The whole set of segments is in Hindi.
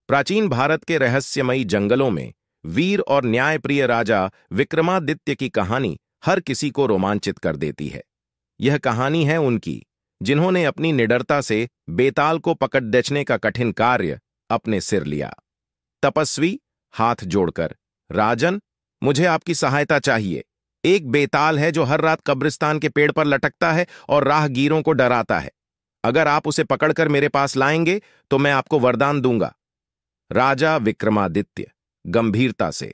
प्राचीन भारत के रहस्यमयी जंगलों में वीर और न्यायप्रिय राजा विक्रमादित्य की कहानी हर किसी को रोमांचित कर देती है। यह कहानी है उनकी, जिन्होंने अपनी निडरता से बेताल को पकड़ देचने का कठिन कार्य अपने सिर लिया। तपस्वी हाथ जोड़कर, राजन, मुझे आपकी सहायता चाहिए। एक बेताल है जो हर रात कब्रिस्तान के पेड़ पर लटकता है और राहगीरों को डराता है। अगर आप उसे पकड़कर मेरे पास लाएंगे तो मैं आपको वरदान दूंगा। राजा विक्रमादित्य गंभीरता से,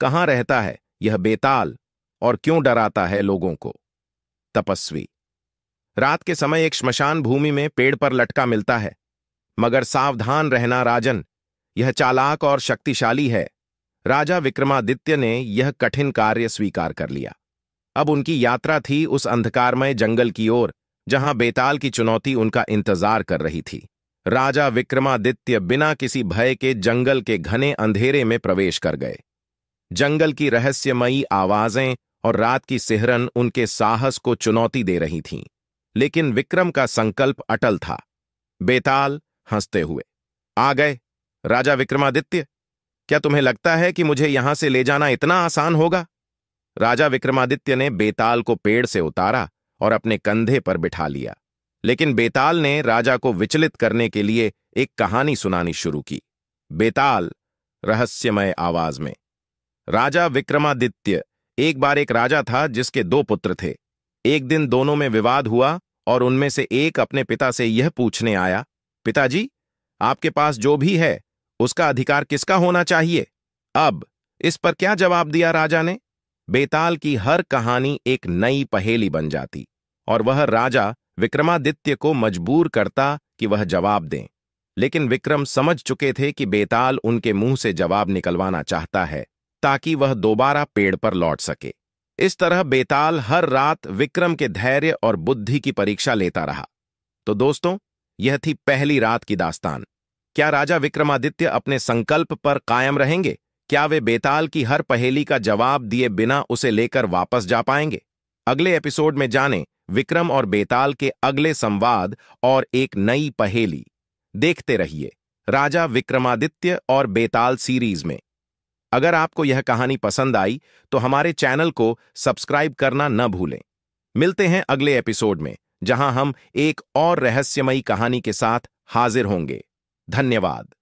कहां रहता है यह बेताल और क्यों डराता है लोगों को? तपस्वी, रात के समय एक श्मशान भूमि में पेड़ पर लटका मिलता है, मगर सावधान रहना राजन, यह चालाक और शक्तिशाली है। राजा विक्रमादित्य ने यह कठिन कार्य स्वीकार कर लिया। अब उनकी यात्रा थी उस अंधकारमय जंगल की ओर जहां बेताल की चुनौती उनका इंतजार कर रही थी। राजा विक्रमादित्य बिना किसी भय के जंगल के घने अंधेरे में प्रवेश कर गए। जंगल की रहस्यमयी आवाजें और रात की सिहरन उनके साहस को चुनौती दे रही थीं, लेकिन विक्रम का संकल्प अटल था। बेताल हंसते हुए, आ गए राजा विक्रमादित्य, क्या तुम्हें लगता है कि मुझे यहां से ले जाना इतना आसान होगा? राजा विक्रमादित्य ने बेताल को पेड़ से उतारा और अपने कंधे पर बिठा लिया, लेकिन बेताल ने राजा को विचलित करने के लिए एक कहानी सुनानी शुरू की। बेताल रहस्यमय आवाज में, राजा विक्रमादित्य, एक बार एक राजा था जिसके 2 पुत्र थे। एक दिन दोनों में विवाद हुआ और उनमें से एक अपने पिता से यह पूछने आया, पिताजी, आपके पास जो भी है उसका अधिकार किसका होना चाहिए? अब इस पर क्या जवाब दिया राजा ने? बेताल की हर कहानी एक नई पहेली बन जाती और वह राजा विक्रमादित्य को मजबूर करता कि वह जवाब दें। लेकिन विक्रम समझ चुके थे कि बेताल उनके मुंह से जवाब निकलवाना चाहता है ताकि वह दोबारा पेड़ पर लौट सके। इस तरह बेताल हर रात विक्रम के धैर्य और बुद्धि की परीक्षा लेता रहा। तो दोस्तों, यह थी पहली रात की दास्तान। क्या राजा विक्रमादित्य अपने संकल्प पर कायम रहेंगे? क्या वे बेताल की हर पहेली का जवाब दिए बिना उसे लेकर वापस जा पाएंगे? अगले एपिसोड में जानें विक्रम और बेताल के अगले संवाद और एक नई पहेली। देखते रहिए राजा विक्रमादित्य और बेताल सीरीज में। अगर आपको यह कहानी पसंद आई तो हमारे चैनल को सब्सक्राइब करना न भूलें। मिलते हैं अगले एपिसोड में, जहां हम एक और रहस्यमयी कहानी के साथ हाजिर होंगे। धन्यवाद।